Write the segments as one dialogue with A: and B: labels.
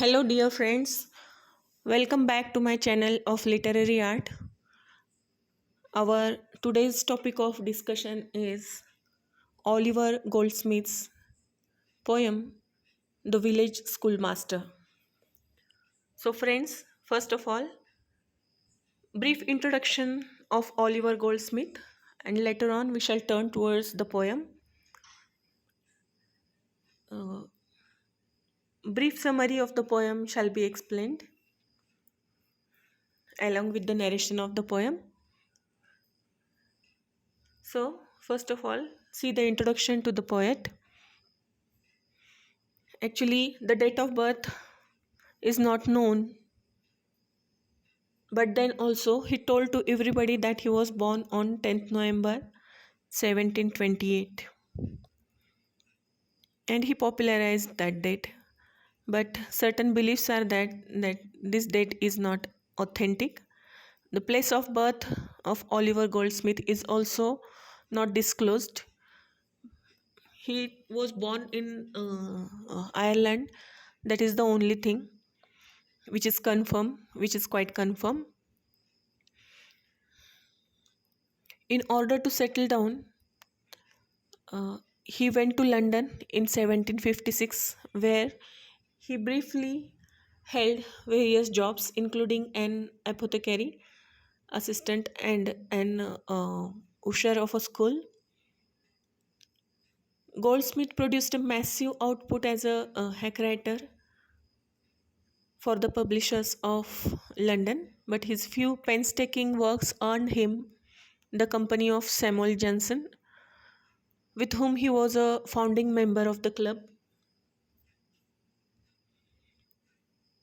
A: Hello, dear friends. Welcome back to my channel of literary art. Our today's topic of discussion is Oliver Goldsmith's poem, The Village Schoolmaster. So, friends, first of all, brief introduction of Oliver Goldsmith, and later on we shall turn towards the poem. Uh, Brief summary of the poem shall be explained along with the narration of the poem. So, first of all, see the introduction to the poet. Actually, the date of birth is not known, but then also he told to everybody that he was born on 10th November 1728, and he popularized that date. But certain beliefs are that this date is not authentic. The place of birth of Oliver Goldsmith is also not disclosed. He was born in Ireland. That is the only thing which is quite confirmed. In order to settle down, he went to London in 1756, where he briefly held various jobs, including an apothecary assistant and an usher of a school. Goldsmith produced a massive output as a hack writer for the publishers of London, but his few painstaking works earned him the company of Samuel Johnson, with whom he was a founding member of the club.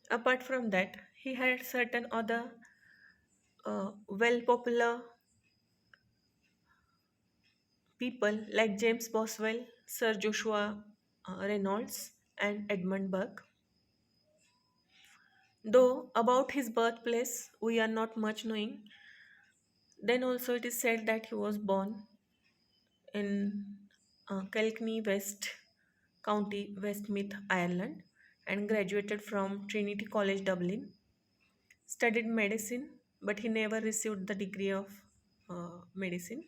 A: Apart from that, he had certain other well popular people like James Boswell, Sir Joshua Reynolds, and Edmund Burke. Though about his birthplace we are not much knowing, then also it is said that he was born in Kilkenny, West County, Westmeath, Ireland, and graduated from Trinity College, Dublin. Studied medicine, but he never received the degree of medicine.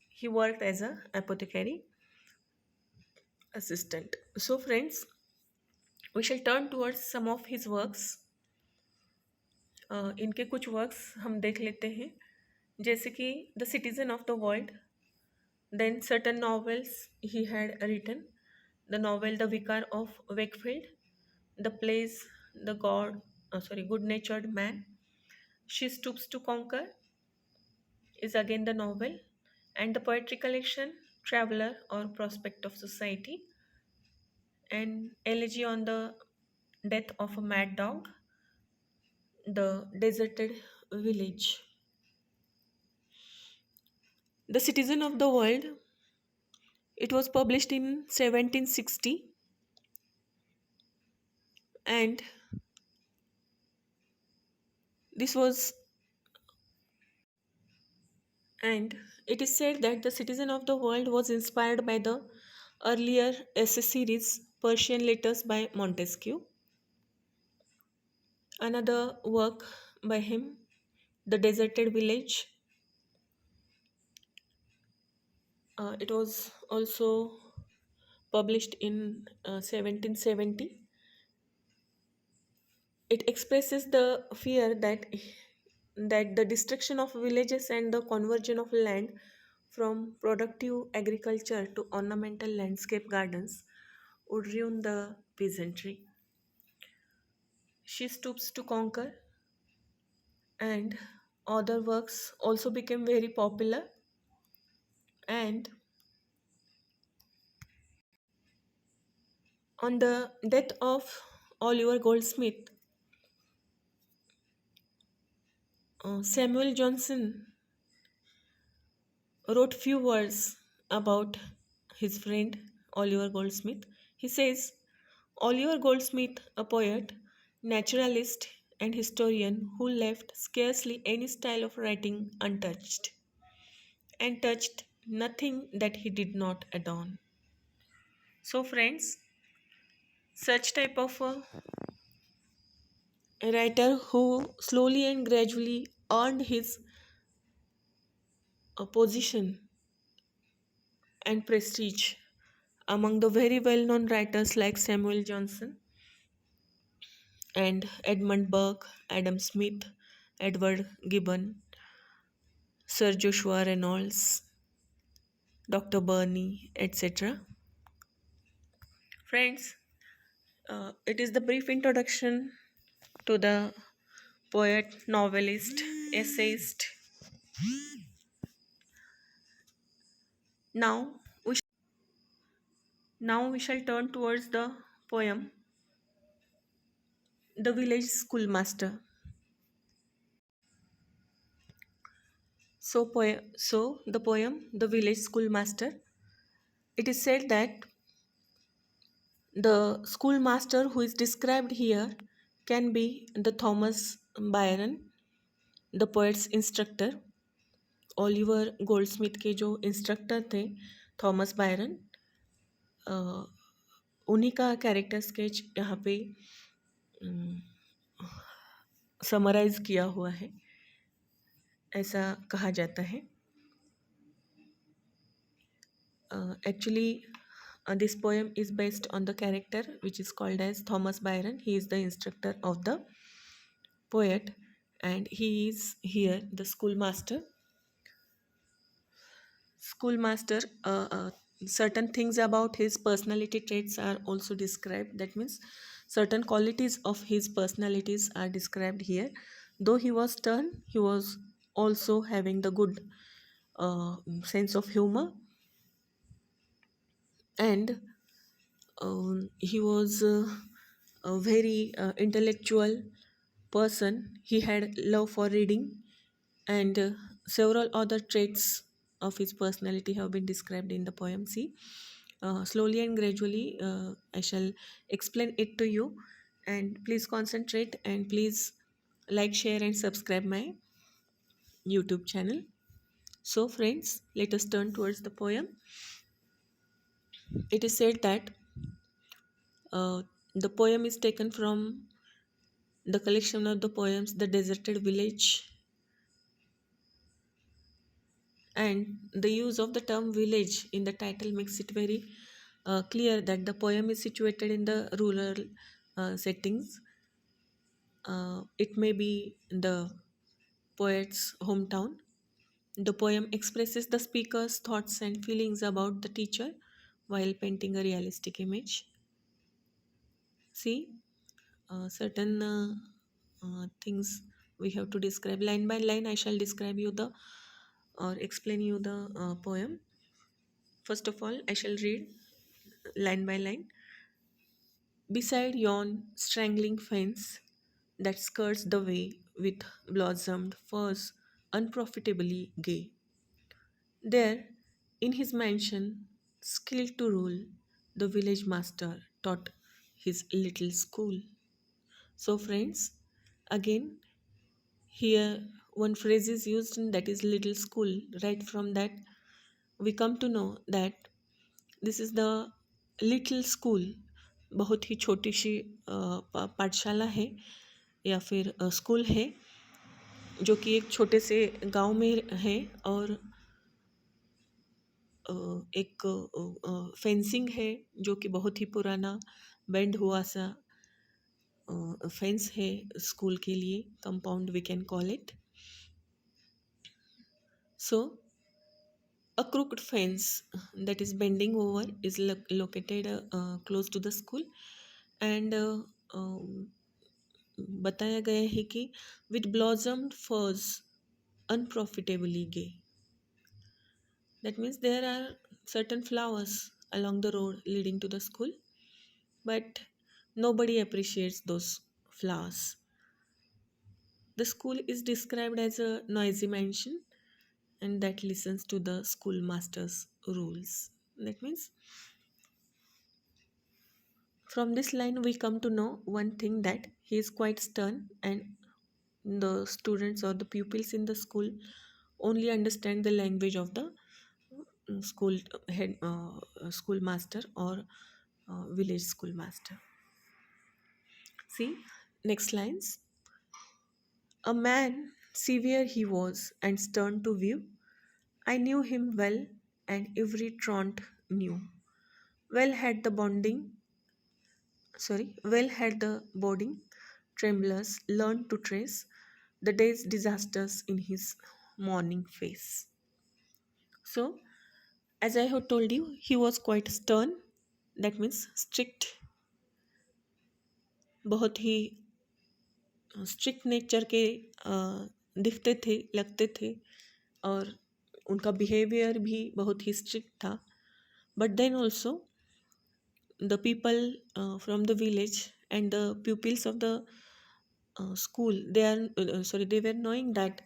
A: He worked as a apothecary assistant. So, friends, we shall turn towards some of his works. इनके कुछ works हम देख लेते हैं, जैसे कि the citizen of the world. Then certain novels he had written. The novel the vicar of Wakefield, the plays the good natured man, she stoops to conquer is again the novel, and the poetry collection Traveller or Prospect of Society, and Elegy on the Death of a Mad Dog, The Deserted Village. The Citizen of the World, it was published in 1760, and this was and it is said that The Citizen of the World was inspired by the earlier essay series Persian Letters by Montesquieu. Another work by him, The Deserted Village, it was also published in 1770. It expresses the fear that the destruction of villages and the conversion of land from productive agriculture to ornamental landscape gardens would ruin the peasantry. She Stoops to Conquer and other works also became very popular, and on the death of Oliver Goldsmith, Samuel Johnson wrote few words about his friend Oliver Goldsmith. He says, Oliver Goldsmith, a poet, naturalist, and historian who left scarcely any style of writing untouched and touched nothing that he did not adorn. So, friends, such type of a writer who slowly and gradually earned his position and prestige among the very well known writers like Samuel Johnson and Edmund Burke, Adam Smith, Edward Gibbon, Sir Joshua Reynolds, Dr. Burney, etc. Friends, it is the brief introduction to the poet, novelist, essayist. Now we shall turn towards the poem, The Village Schoolmaster. So the poem, The Village Schoolmaster, it is said that the schoolmaster who is described here can be the Thomas Byron, the poet's instructor. Oliver Goldsmith के जो instructor थे Thomas Byron, उन्हीं का character sketch यहाँ पे summarise किया हुआ है, ऐसा कहा जाता है. Actually, this poem is based on the character which is called as Thomas Byron. He is the instructor of the poet, and he is here the schoolmaster. Schoolmaster, certain things about his personality traits are also described. That means certain qualities of his personalities are described here. Though he was stern, he was also having the good sense of humor, and he was a very intellectual person. He had love for reading, and several other traits of his personality have been described in the poem. See, slowly and gradually, I shall explain it to you, and please concentrate and please like, share, and subscribe my YouTube channel. So, friends, let us turn towards the poem. It is said that the poem is taken from the collection of the poems The Deserted Village, and the use of the term village in the title makes it very clear that the poem is situated in the rural settings. It may be the poet's hometown. The poem expresses the speaker's thoughts and feelings about the teacher while painting a realistic image. See, certain things we have to describe line by line. I shall describe you the or explain you the poem. First of all, I shall read line by line. Beside yon strangling fence that skirts the way with blossomed firs unprofitably gay, there, in his mansion, skilled to rule, the village master taught his little school. So, friends, again, here one phrase is used, and that is little school. Right from that, we come to know that this is the little school. बहुत ही छोटी सी पाठशाला है या फिर school है जो कि एक छोटे से गांव में है, और एक फेंसिंग है जो कि बहुत ही पुराना बेंड हुआ सा फेंस है स्कूल के लिए. Compound we can call it. So a crooked fence that is bending over is located close to the school, and बताया गया है कि with blossomed firs unprofitably gay. That means there are certain flowers along the road leading to the school, but nobody appreciates those flowers. The school is described as a noisy mansion and that listens to the schoolmaster's rules. That means from this line we come to know one thing, that he is quite stern, and the students or the pupils in the school only understand the language of the school head, schoolmaster, or village schoolmaster. See, next lines. A man, severe he was, and stern to view. I knew him well, and every traunt knew. Well had the well had the boarding tremblers learned to trace the day's disasters in his morning face. So, as I have told you, he was quite stern, that means strict, बहुत ही strict nature के दिखते थे, लगते थे, और उनका behaviour भी बहुत ही स्ट्रिक्ट था. But then also the people from the village and the pupils of the school, they were knowing that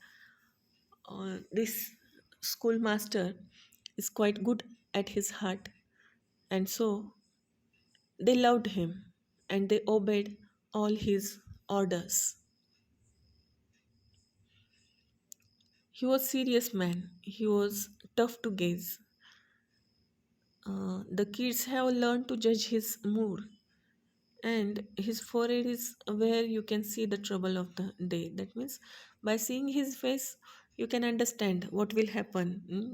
A: this schoolmaster is quite good at his heart, and so they loved him and they obeyed all his orders. He was serious man, he was tough to gaze. The kids have learned to judge his mood, and his forehead is where you can see the trouble of the day. That means by seeing his face you can understand what will happen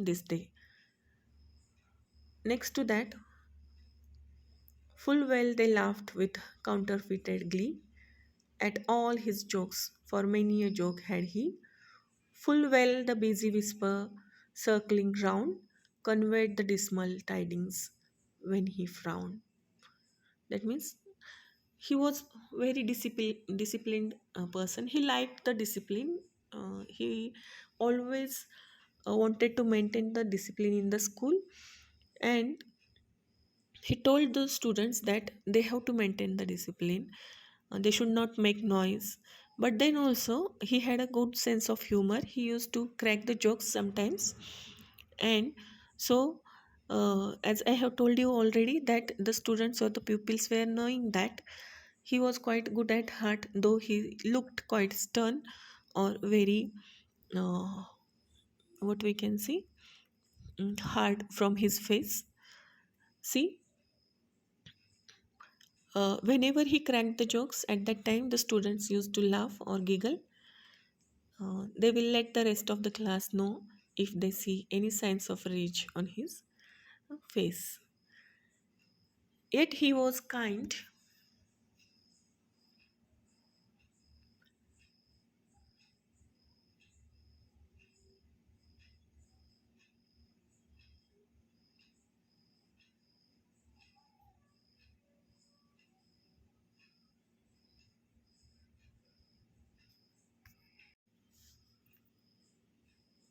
A: this day. Next to that, full well they laughed with counterfeited glee at all his jokes, for many a joke had he. Full well the busy whisper circling round conveyed the dismal tidings when he frowned. That means he was very disciplined person. He liked the discipline. He always wanted to maintain the discipline in the school, and he told the students that they have to maintain the discipline. They should not make noise. But then also he had a good sense of humor. He used to crack the jokes sometimes. And so, as I have told you already, that the students or the pupils were knowing that he was quite good at heart, though he looked quite stern or very, uh, what we can see, hard from his face. See, whenever he cracked the jokes, at that time the students used to laugh or giggle. They will let the rest of the class know if they see any signs of rage on his face. Yet he was kind.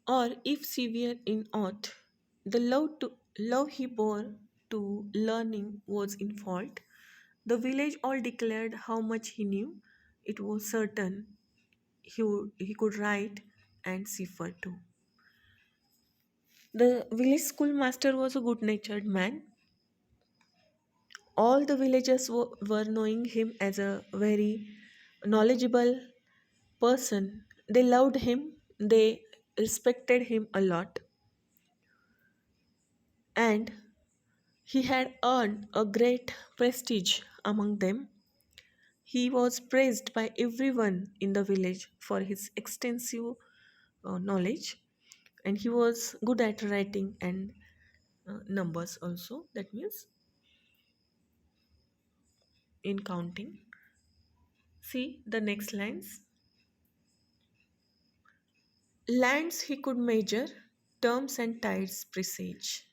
A: Or if severe in aught, the love he bore to learning was in fault. The village all declared how much he knew. It was certain he could write and cipher too. The village schoolmaster was a good natured man. All the villagers were knowing him as a very knowledgeable person. They loved him, they respected him a lot, and he had earned a great prestige among them. He was praised by everyone in the village for his extensive knowledge, and he was good at writing and numbers also. That means in counting. See the next lines. Lands he could measure, terms and tides presage,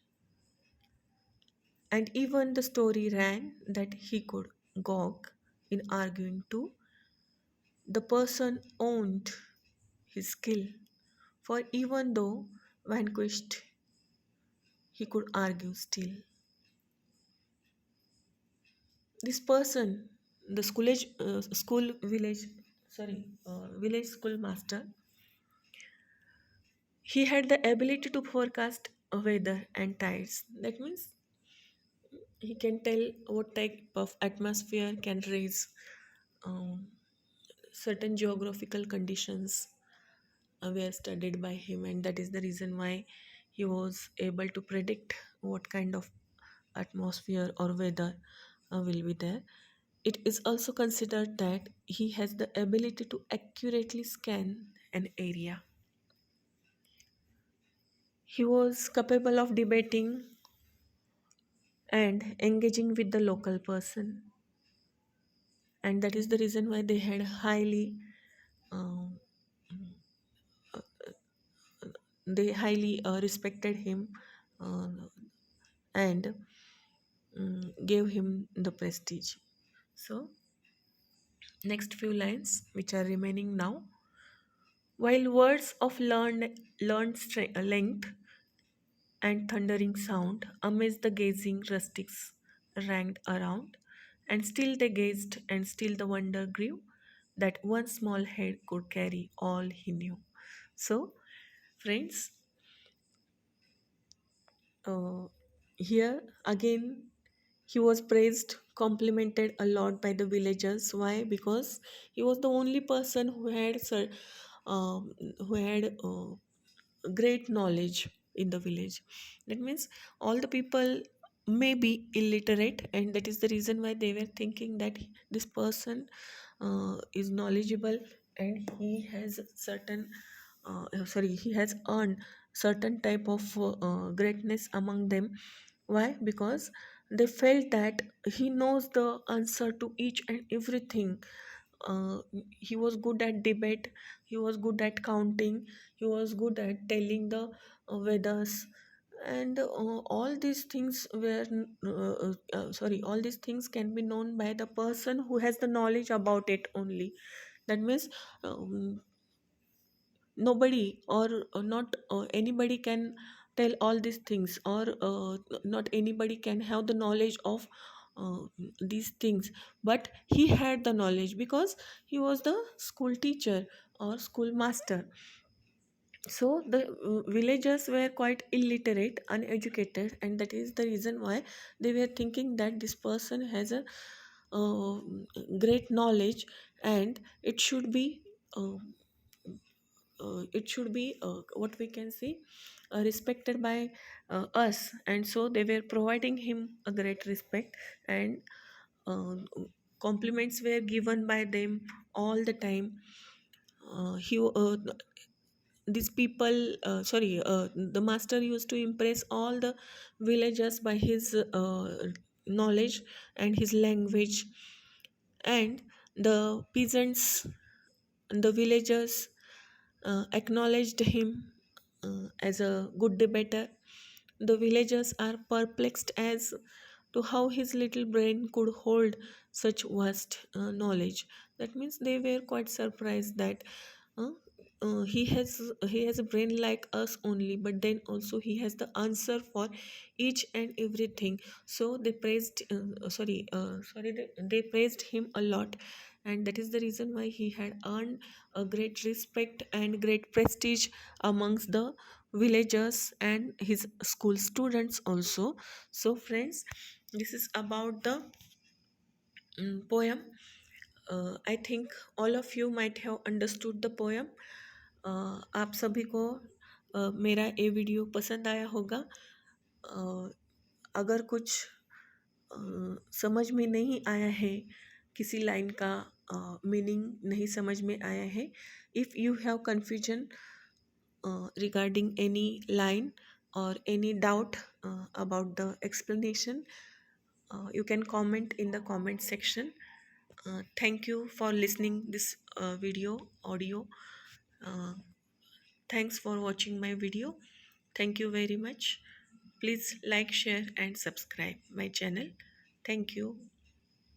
A: and even the story ran that he could gog in arguing too. The person owned his skill, for even though vanquished, he could argue still. This person, the village schoolmaster, he had the ability to forecast weather and tides. That means he can tell what type of atmosphere can raise um, certain geographical conditions were studied by him, and that is the reason why he was able to predict what kind of atmosphere or weather will be there. It is also considered that he has the ability to accurately scan an area. He was capable of debating and engaging with the local person, and that is the reason why um, they highly respected him, uh, and gave him the prestige. So, next few lines which are remaining now. While words of length and thundering sound amazed the gazing rustics ranked around, and still they gazed, and still the wonder grew that one small head could carry all he knew. So, friends, uh, here again he was praised, complimented a lot by the villagers. Why? Because he was the only person um, who had great knowledge in the village. That means all the people may be illiterate, and that is the reason why they were thinking that this person is knowledgeable, and he has certain he has earned certain type of greatness among them. Why? Because they felt that he knows the answer to each and everything. uh, he was good at debate, he was good at counting, he was good at telling the Vedas, and all these things were all these things can be known by the person who has the knowledge about it only. That means um, nobody or not anybody can tell all these things, or not anybody can have the knowledge of uh, these things, but he had the knowledge because he was the school teacher or schoolmaster. So the villagers were quite illiterate, uneducated, and that is the reason why they were thinking that this person has a uh, great knowledge, and it should be what we can see respected by us, and so they were providing him a great respect, and uh, compliments were given by them all the time. He these people sorry The master used to impress all the villagers by his knowledge and his language, and the peasants and the villagers acknowledged him as a good debater. The villagers are perplexed as to how his little brain could hold such vast knowledge. That means they were quite surprised that uh, he has a brain like us only, but then also he has the answer for each and everything. So they they praised him a lot, and that is the reason why he had earned a great respect and great prestige amongst the villagers and his school students also. So friends, this is about the poem. I think all of you might have understood the poem. आप सभी को मेरा ये video पसंद आया होगा. अगर कुछ समझ में नहीं आया है, किसी लाइन का मीनिंग नहीं समझ में आया है, if you have confusion regarding any line or any doubt about the explanation, you can comment in the comment section. Thank you for listening this video audio. uh, Thanks for watching my video. Thank you very much. Please like, share and subscribe my channel. Thank you.